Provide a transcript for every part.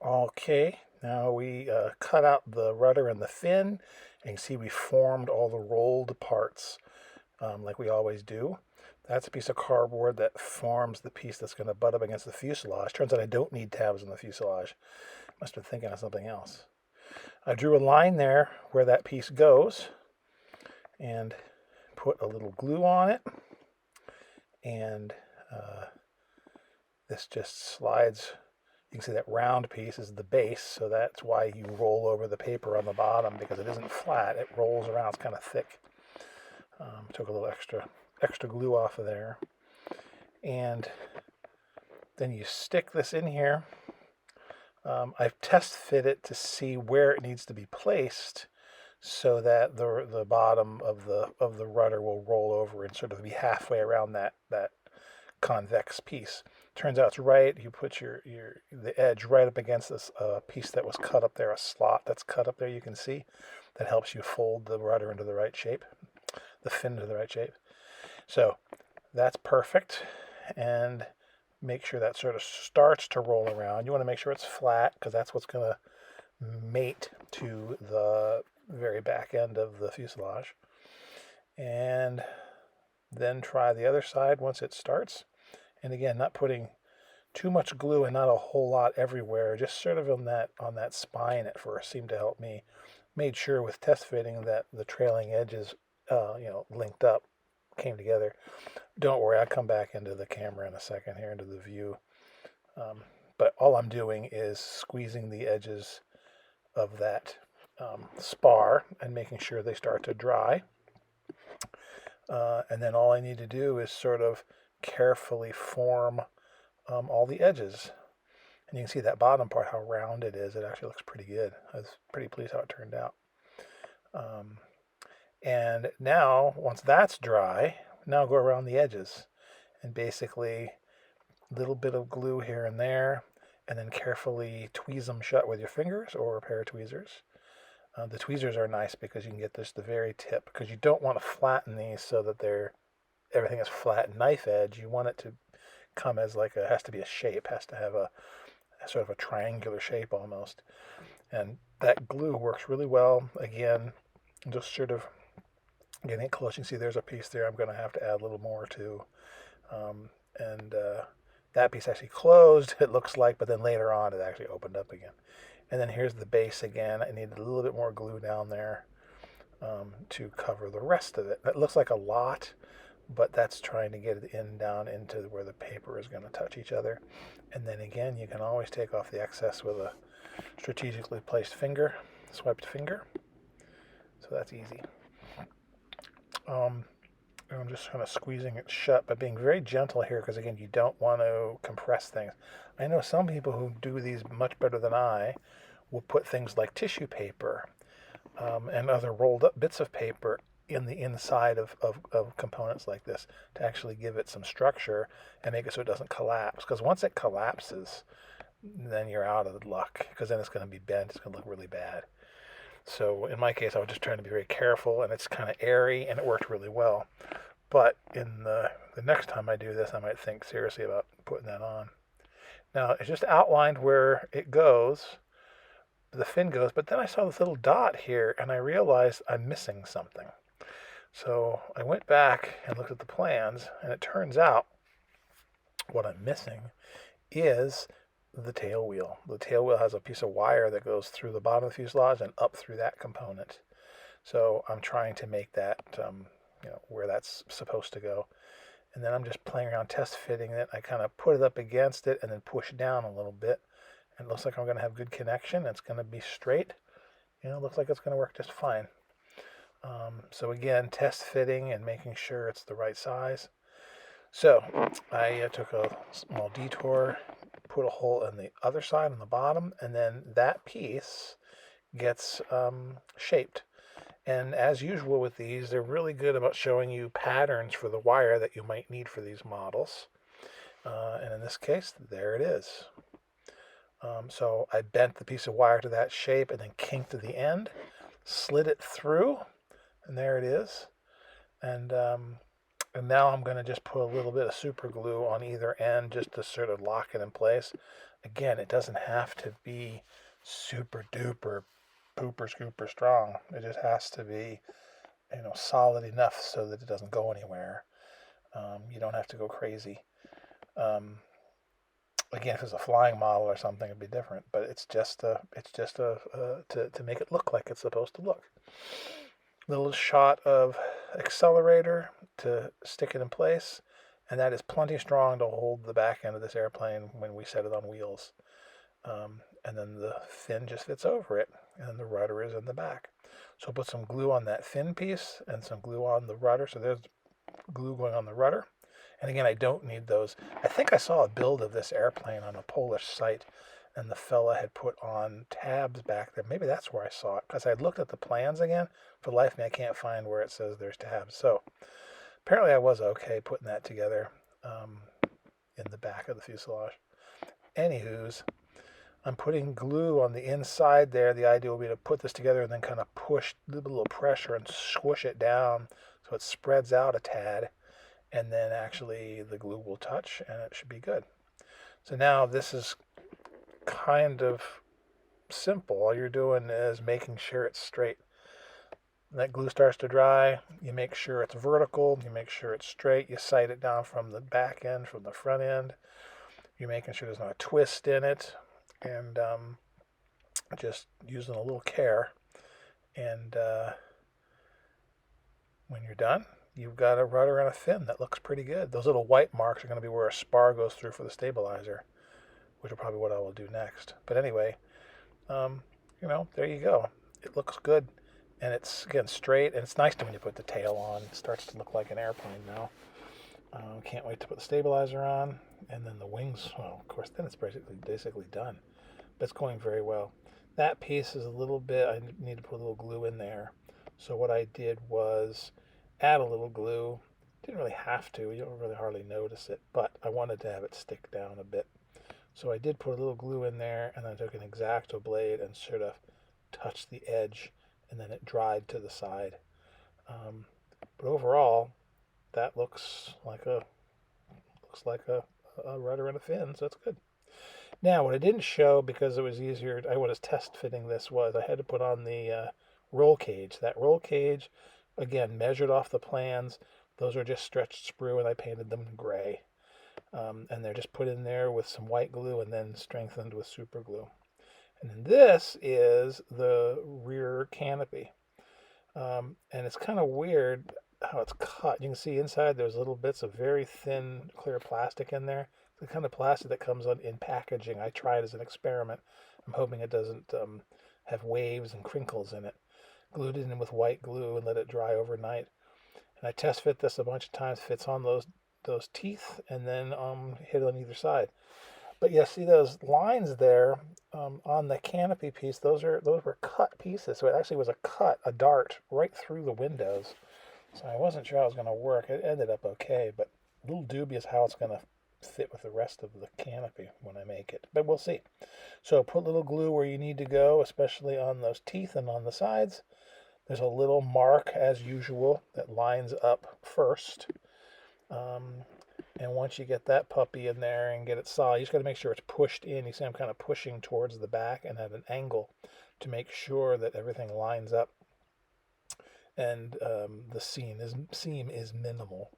Okay, now we cut out the rudder and the fin. And you can see we formed all the rolled parts like we always do. That's a piece of cardboard that forms the piece that's going to butt up against the fuselage. Turns out I don't need tabs in the fuselage. Must have been thinking of something else. I drew a line there where that piece goes and put a little glue on it. And this just slides. You can see that round piece is the base, so that's why you roll over the paper on the bottom, because it isn't flat. It rolls around. It's kind of thick. Took a little extra glue off of there. And then you stick this in here. I've test fit it to see where it needs to be placed so that the bottom of the rudder will roll over and sort of be halfway around that convex piece. Turns out it's right. You put the edge right up against this piece that was cut up there, a slot that's cut up there. You can see that helps you fold the rudder into the right shape, the fin into the right shape. So that's perfect, and make sure that sort of starts to roll around. You want to make sure it's flat because that's what's going to mate to the very back end of the fuselage. And then try the other side once it starts. And again, not putting too much glue and not a whole lot everywhere, just sort of on that spine at first seemed to help me. Made sure with test fitting that the trailing edges, linked up, came together. Don't worry, I'll come back into the camera in a second here, into the view. But all I'm doing is squeezing the edges of that spar and making sure they start to dry. And then all I need to do is sort of carefully form all the edges. And you can see that bottom part, how round it is. It actually looks pretty good. I was pretty pleased how it turned out. And now, once that's dry, now go around the edges. And basically, a little bit of glue here and there, and then carefully tweeze them shut with your fingers or a pair of tweezers. The tweezers are nice because you can get just the very tip, because you don't want to flatten these so that everything is flat knife edge. You want it to come as has to be a shape, has to have a sort of a triangular shape almost. And that glue works really well. Again, just sort of getting it close. You can see there's a piece there I'm going to have to add a little more to. And that piece actually closed, it looks like, but then later on it actually opened up again. And then here's the base again. I needed a little bit more glue down there to cover the rest of it. That looks like a lot, but that's trying to get it down into where the paper is going to touch each other. And then again, you can always take off the excess with a strategically placed finger, swiped finger. So that's easy. I'm just kind of squeezing it shut, but being very gentle here because, again, you don't want to compress things. I know some people who do these much better than I will put things like tissue paper and other rolled up bits of paper in the inside of components like this to actually give it some structure and make it so it doesn't collapse. Because once it collapses, then you're out of luck, because then it's going to be bent. It's going to look really bad. So in my case, I was just trying to be very careful, and it's kind of airy, and it worked really well. But in the next time I do this, I might think seriously about putting that on. Now, it's just outlined where it goes, the fin goes, but then I saw this little dot here, and I realized I'm missing something. So I went back and looked at the plans, and it turns out what I'm missing is the tail wheel. The tail wheel has a piece of wire that goes through the bottom of the fuselage and up through that component. So I'm trying to make that where that's supposed to go. And then I'm just playing around test fitting it. I kind of put it up against it and then push down a little bit. And it looks like I'm going to have good connection. It's going to be straight. It looks like it's going to work just fine. So again, test fitting and making sure it's the right size. So I took a small detour, put a hole in the other side on the bottom, and then that piece gets shaped. And as usual with these, they're really good about showing you patterns for the wire that you might need for these models. And in this case, there it is. So I bent the piece of wire to that shape and then kinked to the end, slid it through, and there it is. And And now I'm going to just put a little bit of super glue on either end just to sort of lock it in place. Again, it doesn't have to be super duper pooper scooper strong. It just has to be, solid enough so that it doesn't go anywhere. You don't have to go crazy. Again, if it's a flying model or something, it'd be different. But to make it look like it's supposed to look. Little shot of accelerator to stick it in place, and that is plenty strong to hold the back end of this airplane when we set it on wheels. And then the fin just fits over it, and the rudder is in the back. So put some glue on that fin piece and some glue on the rudder. So there's glue going on the rudder. And again, I don't need those. I think I saw a build of this airplane on a Polish site, and the fella had put on tabs back there. Maybe that's where I saw it, because I looked at the plans again. For the life of me, I can't find where it says there's tabs. So apparently I was okay putting that together in the back of the fuselage. Anywho's, I'm putting glue on the inside there. The idea will be to put this together and then kind of push a little pressure and squish it down so it spreads out a tad. And then actually the glue will touch and it should be good. So now this is kind of simple. All you're doing is making sure it's straight. When that glue starts to dry, you make sure it's vertical, you make sure it's straight, you sight it down from the back end, from the front end. You're making sure there's not a twist in it, and just using a little care. And when you're done, you've got a rudder and a fin that looks pretty good. Those little white marks are going to be where a spar goes through for the stabilizer, which is probably what I will do next. But anyway, there you go. It looks good, and it's, again, straight, and it's nice when you put the tail on. It starts to look like an airplane now. Can't wait to put the stabilizer on, and then the wings, well, of course, then it's basically done. But it's going very well. That piece is a little bit, I need to put a little glue in there. So what I did was add a little glue. Didn't really have to, you don't really hardly notice it, but I wanted to have it stick down a bit. So I did put a little glue in there, and then I took an X-Acto blade and sort of touched the edge, and then it dried to the side. But overall, that looks like a rudder and a fin, so that's good. Now, what I didn't show, because it was easier, I was test fitting this, was I had to put on the roll cage. That roll cage, again, measured off the plans. Those are just stretched sprue, and I painted them gray. And they're just put in there with some white glue and then strengthened with super glue. And then this is the rear canopy. And it's kind of weird how it's cut. You can see inside there's little bits of very thin clear plastic in there. The kind of plastic that comes in packaging. I tried as an experiment. I'm hoping it doesn't have waves and crinkles in it. Glued it in with white glue and let it dry overnight. And I test fit this a bunch of times. Fits on those teeth, and then hit on either side. But yeah, see those lines there on the canopy piece? Those were cut pieces. So it actually was a dart right through the windows. So I wasn't sure how it was going to work. It ended up okay, but a little dubious how it's going to fit with the rest of the canopy when I make it. But we'll see. So put a little glue where you need to go, especially on those teeth and on the sides. There's a little mark, as usual, that lines up first. And once you get that puppy in there and get it solid, you just got to make sure it's pushed in. You see I'm kind of pushing towards the back and at an angle to make sure that everything lines up. And the seam is minimal.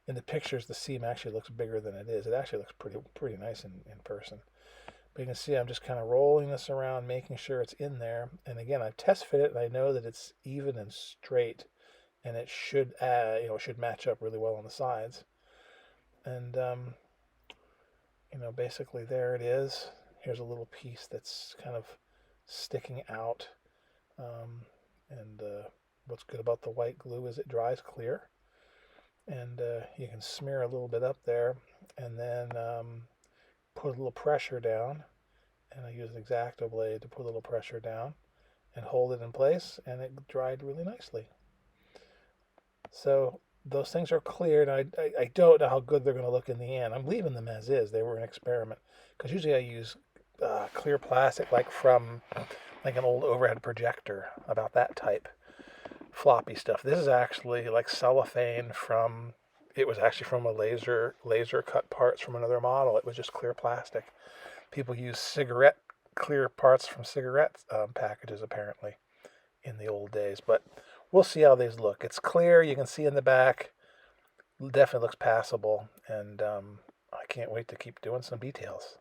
In the pictures, the seam actually looks bigger than it is. It actually looks pretty nice in person. But you can see I'm just kind of rolling this around, making sure it's in there. And again, I test fit it, and I know that it's even and straight, and it should should match up really well on the sides. And basically there it is. Here's a little piece that's kind of sticking out. And what's good about the white glue is it dries clear. And you can smear a little bit up there, and then put a little pressure down. And I use an X-Acto blade to put a little pressure down and hold it in place, and it dried really nicely. So those things are cleared. I don't know how good they're going to look in the end. I'm leaving them as is. They were an experiment, because usually I use clear plastic, like from an old overhead projector, about that type. floppy stuff. This is actually like cellophane from. It was actually from a laser cut parts from another model. It was just clear plastic. People use cigarette clear parts from cigarette packages apparently in the old days. But we'll see how these look. It's clear. You can see in the back. Definitely looks passable, and I can't wait to keep doing some details.